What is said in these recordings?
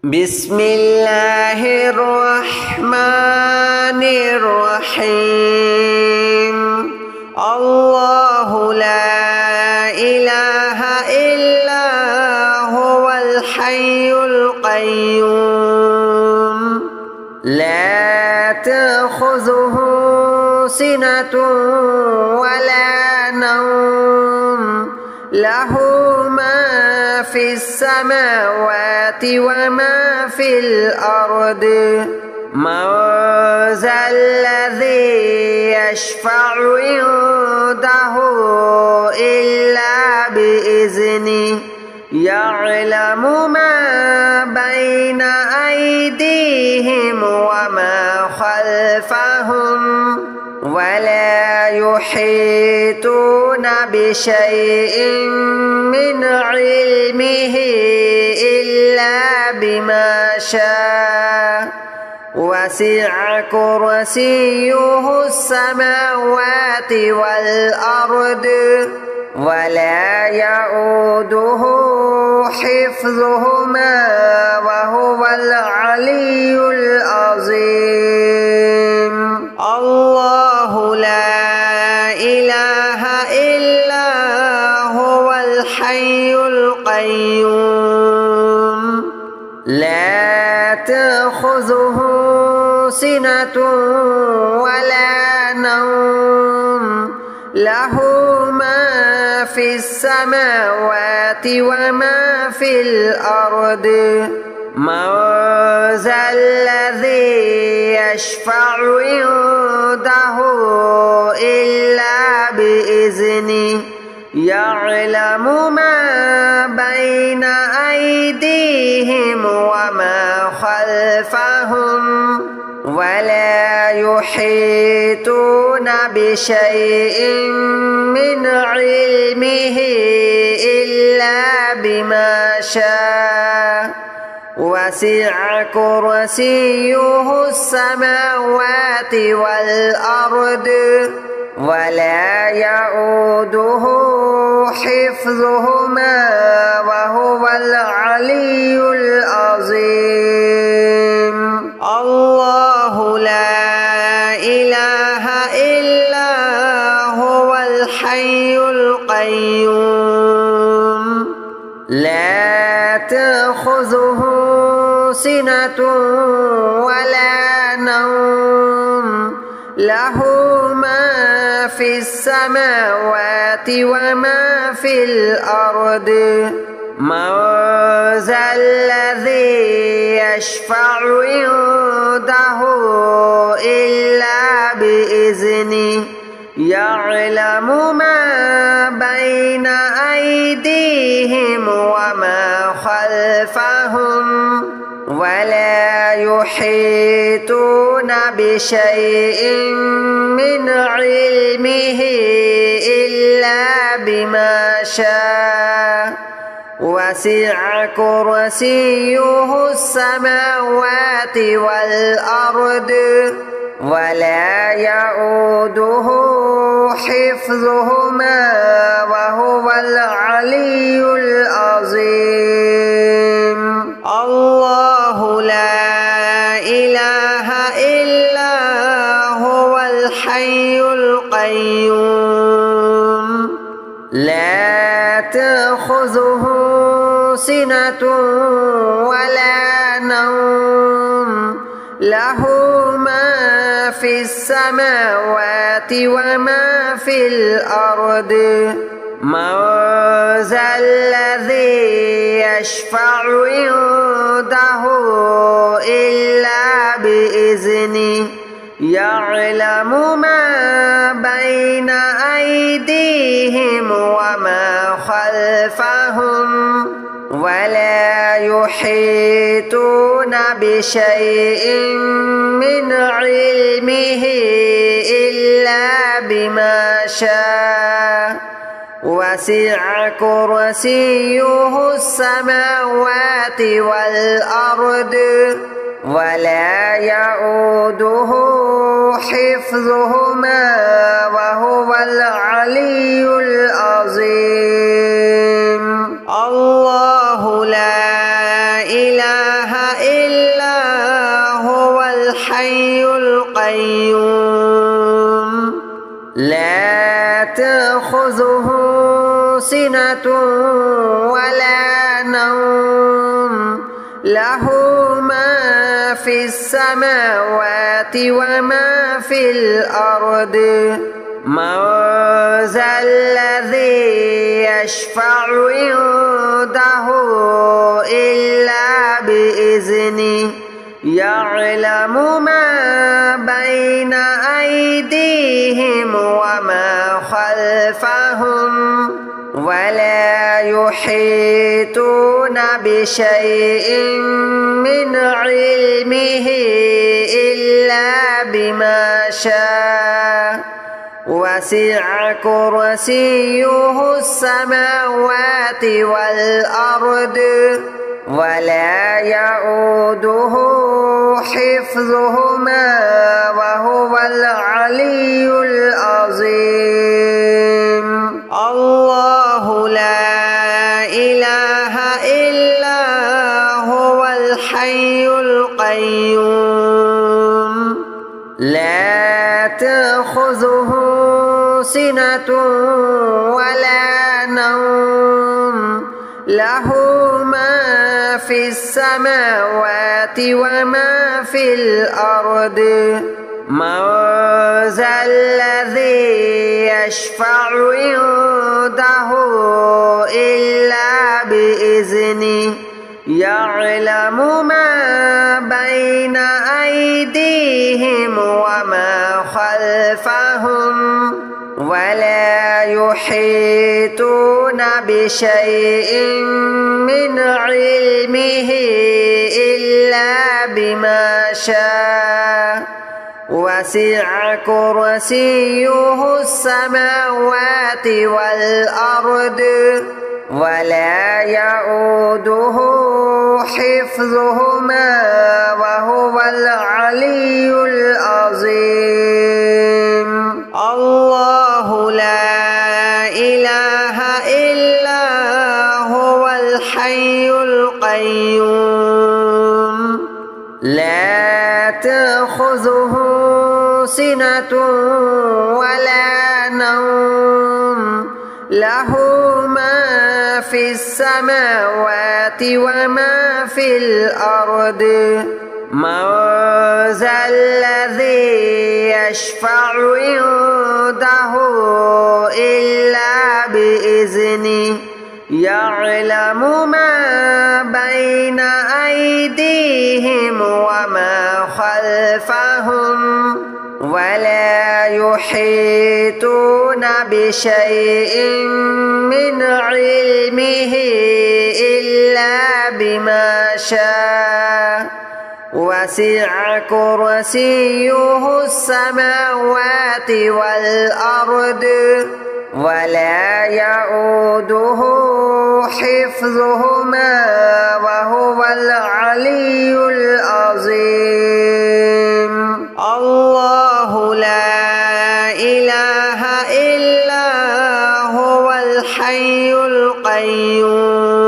بسم الله الرحمن الرحيم الله لا إله إلا هو الحي القيوم لا تأخذه سنة ولا نوم له ما في السماوات وما في الأرض من ذا الذي يشفع عنده إلا بإذنه يعلم ما بين أيديهم وما خلفهم ولا يحيطون بشيء من علمه إلا بما شاء وسع كرسيه السماوات والأرض ولا يؤوده حفظهما وهو العلي العظيم الله لا إله إلا هو الحي القيوم لا تأخذه سنة ولا نوم له ما في السماوات وما في الأرض من ذا الذي يشفع عنده إلا بإذنه يعلم ما بين أيديهم وما خلفهم ولا يحيطون بشيء من علمه إلا بما شاء وسع كرسيه السماوات والأرض ولا يؤوده حفظهما وهو العلي العظيم الله لا إله إلا هو الحي القيوم لا تأخذه سنة ولا نوم له ما في السماوات وما في الأرض من ذا الذي يشفع عنده إلا بإذنه يعلم ما بين أيديهم وما خلفهم ولا يحيطون بشيء من علمه إلا بما شاء وسع كرسيه السماوات والأرض ولا يؤوده حفظهما وهو العلي العظيم الله لا إله إلا هو الحي القيوم لا تأخذه سنة ولا نوم له ما في السماوات وما في الأرض من ذا الذي يشفع عنده إلا بإذنه يعلم ما بين أيديهم وما خلفهم ولا يحيطون بشيء من علمه إلا بما شاء وسع كرسيه السماوات والأرض ولا يؤوده حفظهما وهو العلي العظيم الله لا إله سنة ولا نوم له ما في السماوات وما في الأرض من ذا الذي يشفع عنده إلا بإذنه يعلم ما بين أيديهم وما خلفهم ولا يحيطون بشيء من علمه إلا بما شاء وسع كرسيه السماوات والأرض ولا يؤوده حفظهما وهو العلي العظيم الله لا إله إلا هو الحي القيوم لا تأخذه سنة ولا نوم له ما في السماوات وما في الأرض من ذا الذي يشفع عنده إلا بإذنه يعلم ما بين أيديهم وما خلفهم ولا يحيطون بشيء من علمه إلا بما شاء وسع كرسيه السماوات والأرض ولا يؤوده حفظهما وهو العلي العظيم الله لا إله إلا هو الحي القيوم لا تأخذه سنة ولا نوم له ما في السماوات وما في الأرض من ذا الذي يشفع عنده إلا بإذنه يعلم ما بين أيديهم وما خلفهم ولا يحيطون بشيء من علمه إلا بما شاء وسع كرسيه السماوات والأرض ولا يؤوده حفظهما وهو العلي العظيم الله لا إله إلا هو الحي القيوم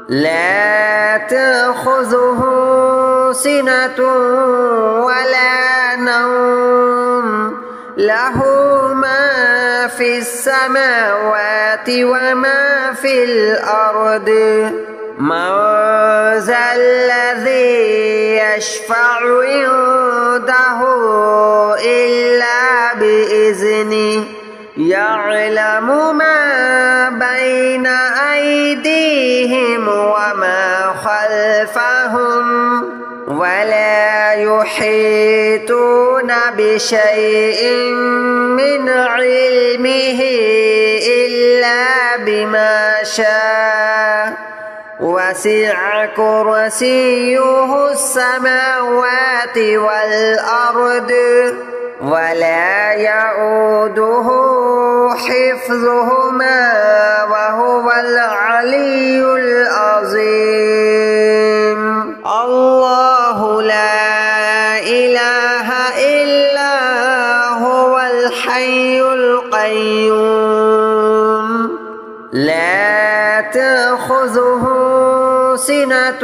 لا تأخذه سنة ولا نوم له ما في السماوات وما في الأرض من ذا الذي يشفع عنده إلا بإذنه يعلم ما بين أيديهم وما خلفهم ولا يحيطون بشيء من علمه إلا بما شاء وسع كرسيه السماوات والأرض ولا يؤوده حفظهما وهو العلي العظيم الله لا إله إلا هو الحي القيوم لا تأخذه سنة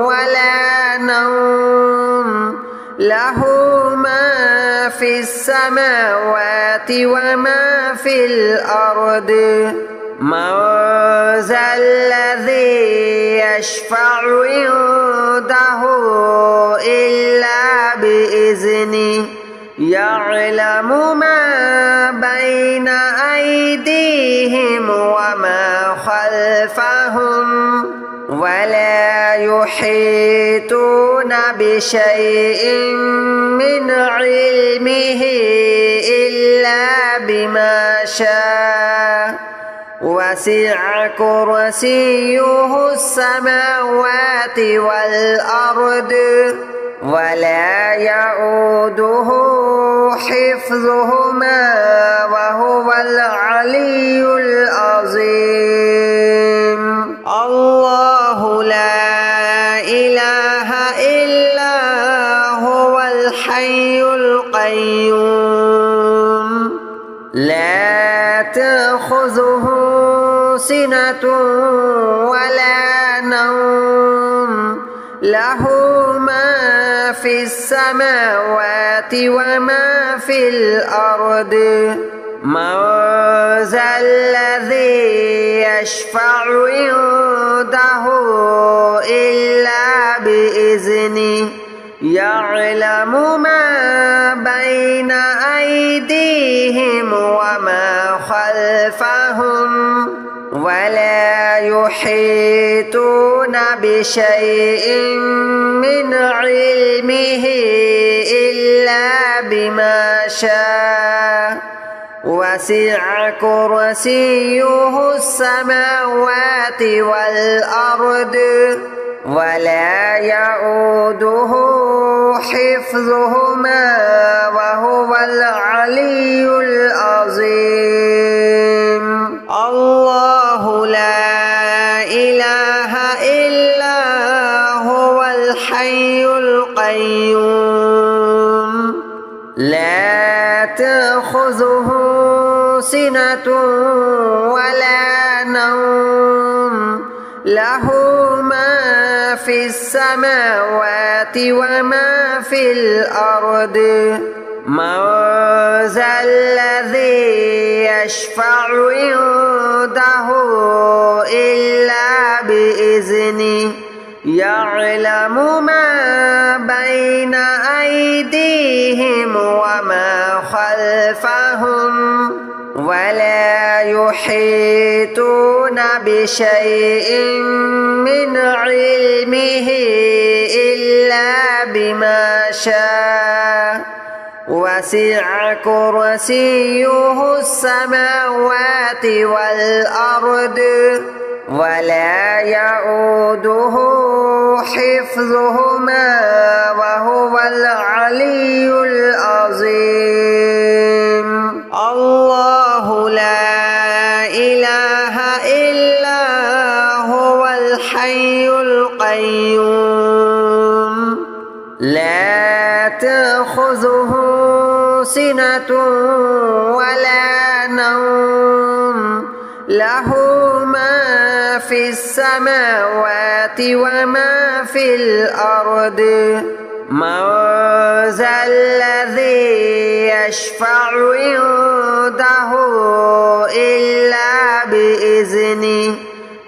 ولا نوم له ما في السماوات وما في الأرض من ذا الذي يشفع عنده إلا بإذنه يعلم ما بين أيديهم وما خلفهم ولا يحيطون بشيء من علمه إلا بما شاء وسع كرسيه السماوات والأرض ولا يؤوده حفظهما وهو العلي العظيم الله لا إله إلا هو الحي القيوم لا تأخذه سنة ولا نوم له ما في السماوات وما في الأرض من ذا الذي يشفع عنده إلا بإذنه يعلم ما بين أيديهم وما خلفهم ولا يحيطون بشيء من علمه إلا بما شاء وسع كرسيه السماوات والأرض ولا يؤوده حفظهما وهو العلي العظيم الله لا إله إلا هو الحي القيوم لا تأخذه سنة ولا نوم له ما في السماوات وما في الأرض من ذا الذي يشفع عنده إلا بإذنه يعلم ما بين أيديهم وما خلفهم ولا يحيطون بشيء من علمه إلا بما شاء وسع كرسيه السماوات والأرض ولا يؤوده حفظهما وهو العلي العظيم الله لا إله إلا هو الحي القيوم لا تأخذه سنة ولا نوم له ما في السماوات وما في الأرض من ذا الذي يشفع عنده إلا بإذنه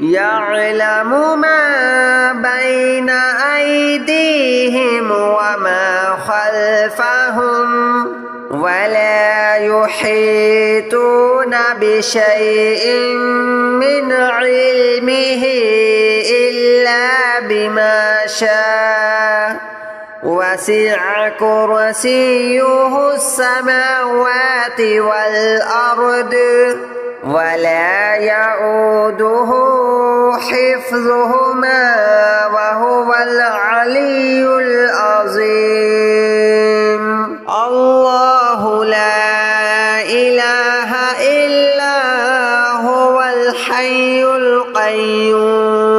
يعلم ما بين أيديهم وما خلفهم ولا يحيطون بشيء من علمه إلا بما شاء وسع كرسيه السماوات والأرض ولا يؤوده حفظهما وهو العلي العظيم الله لا إله إلا هو الحي القيوم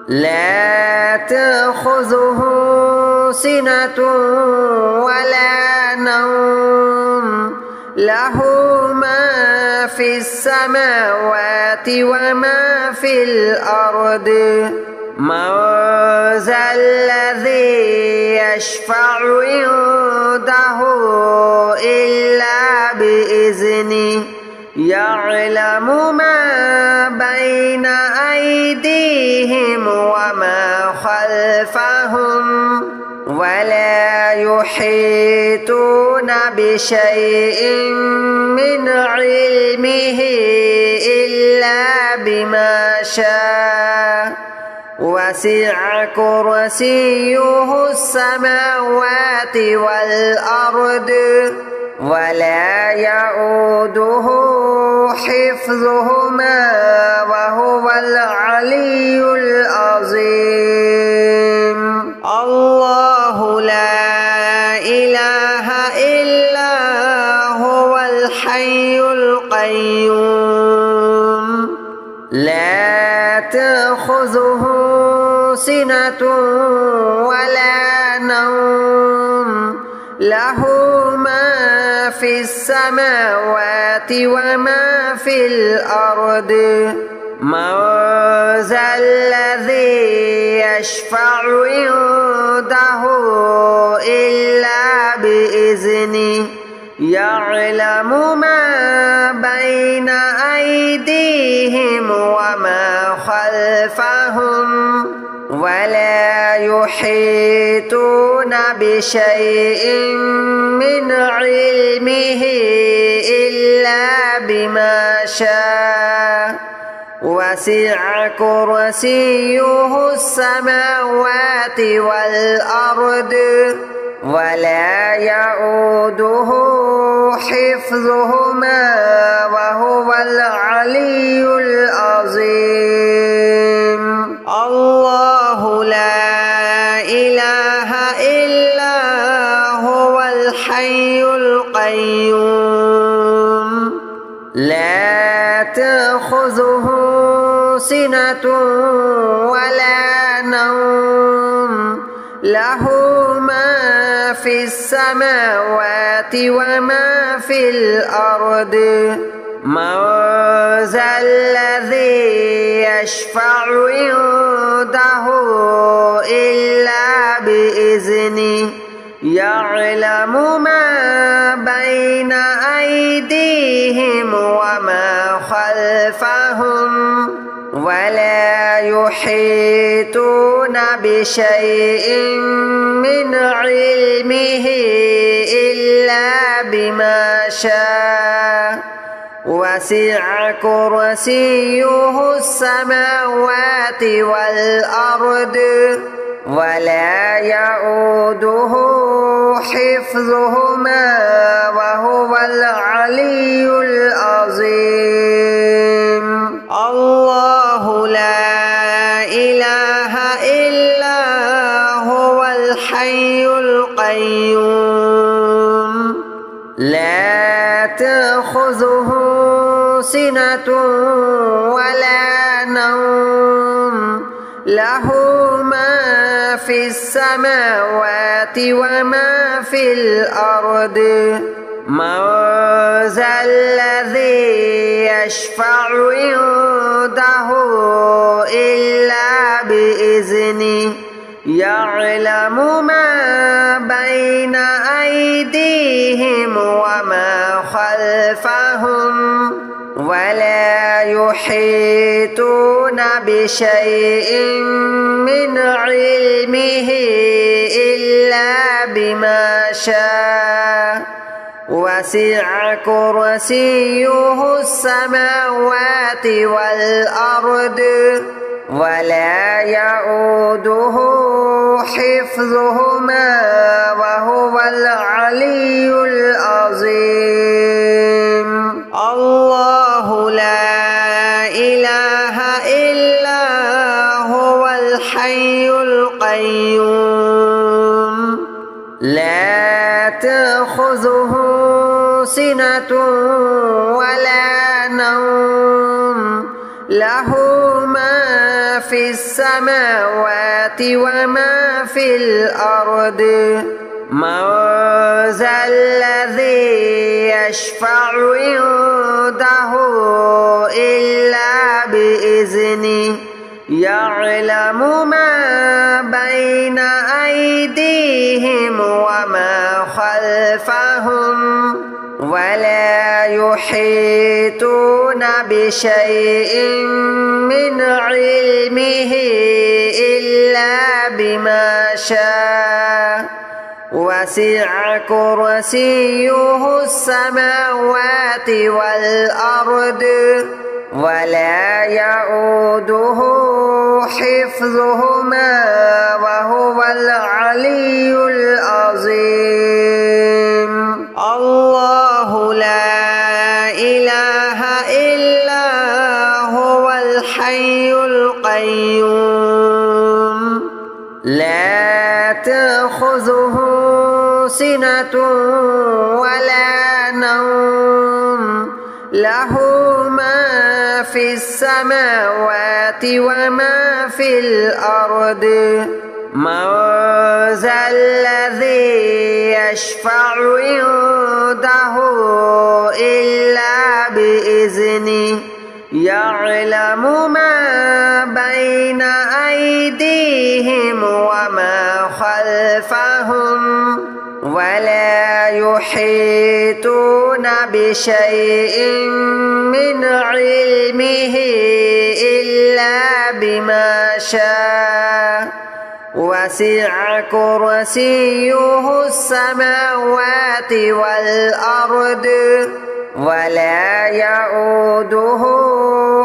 لا تأخذه سنة ولا نوم له ما في السماوات وما في الأرض من ذا الذي يشفع عنده عنده إلا بإذنه يعلم ما بين أيديهم وما خلفهم ولا يحيطون بشيء من علمه إلا بما شاء وسع كرسيه السماوات والأرض ولا يؤوده حفظهما وهو العلي العظيم الله لا إله إلا هو الحي القيوم لا تأخذه سنة ولا نوم له ما في السماوات وما في الأرض من ذا الذي يشفع عنده إلا بإذنه يعلم ما بين أيديهم وما خلفهم ولا يحيطون بشيء من علمه إلا بما شاء وسع كرسيه السماوات والأرض ولا يؤوده حفظهما وهو العلي العظيم الله لا إله إلا هو الحي القيوم لا تأخذه سنة ولا نوم له ما في السماوات وما في الأرض من ذا الذي يشفع عنده إلا بإذنه يعلم ما بين أيديهم وما خلفهم ولا يحيطون بشيء من علمه إلا بما شاء وسع كرسيه السماوات والأرض ولا يؤوده حفظهما وهو العلي العظيم الله لا إله إلا هو الحي القيوم لا تأخذه سنة ولا نوم له ما في السماوات وما في الأرض من ذا الذي يشفع عنده إلا بإذنه يعلم ما بين أيديهم وما خلفهم ولا يحيطون بشيء من علمه إلا بما شاء وسع كرسيه السماوات والأرض ولا يؤوده حفظهما وهو العلي العظيم الله لا إله إلا هو الحي القيوم لا تأخذه سنة ولا نوم له ما في السماوات وما في الأرض من ذا الذي يشفع عنده إلا بإذنه يعلم ما بين أيديهم وما خلفهم يحيطون بشيء من علمه إلا بما شاء وسع كرسيه السماوات والأرض ولا يؤوده حفظهما وهو العلي العظيم الله لا إله إلا هو الحي القيوم لا تأخذه سنة ولا نوم له ما في السماوات وما في الأرض من ذا الذي يشفع عنده إلا بإذنه يعلم ما بين أيديهم وما خلفهم ولا يحيطون بشيء من علمه إلا بما شاء وسع كرسيه السماوات والأرض ولا يؤوده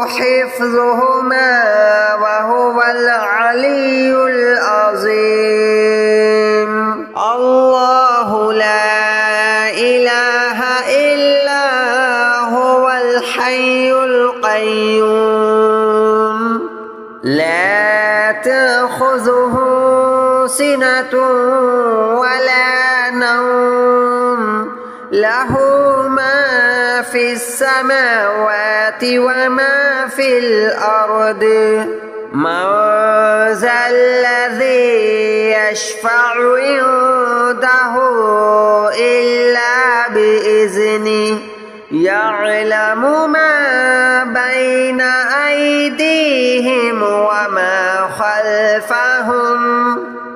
حفظهما وهو العلي العظيم الله لا إله إلا هو الحي القيوم لا تأخذه سنة ولا نوم له ما في السماوات وما في الأرض من ذا الذي يشفع عنده إلا بإذنه يعلم ما بين أيديهم وما خلفهم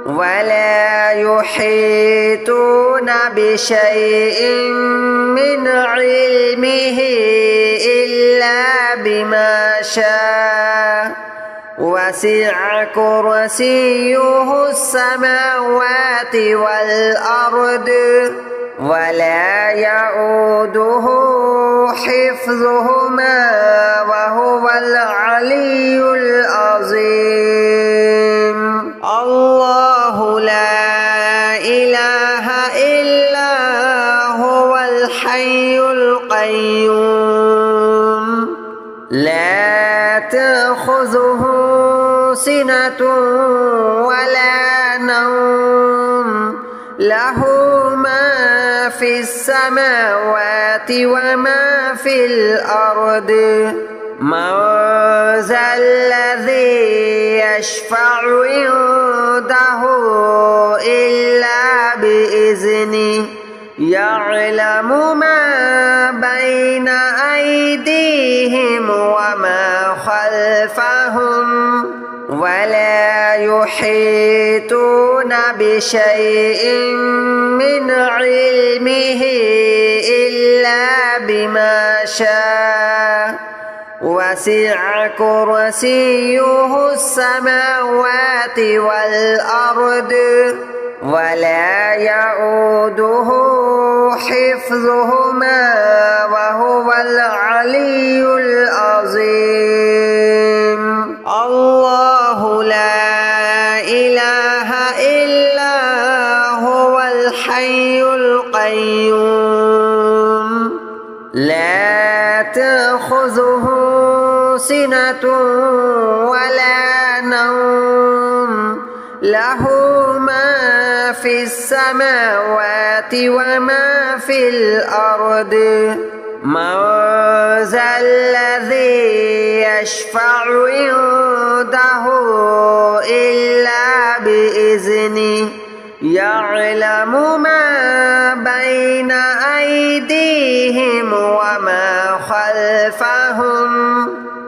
ولا يحيطون بشيء من علمه إلا بما شاء وسع كرسيه السماوات والأرض ولا يؤوده حفظهما وهو العلي العظيم الله لا إله إلا هو الحي القيوم لا تأخذه سنة ولا نوم له ما في السماوات وما في الأرض من ذا الذي يشفع عنده إلا بإذنه يعلم ما بين أيديهم وما خلفهم ولا يحيطون بشيء من علمه إلا بما شاء وسع كرسيه السماوات والأرض ولا يؤوده حفظهما وهو العلي العظيم الله لا إله إلا هو الحي القيوم لا تأخذه سنة ولا نوم له ما في السماوات وما في الأرض من ذا الذي يشفع عنده إلا بإذنه يعلم ما بين أيديهم وما خلفهم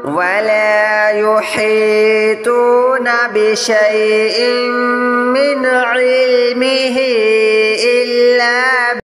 ولا يحيطون بشيء من علمه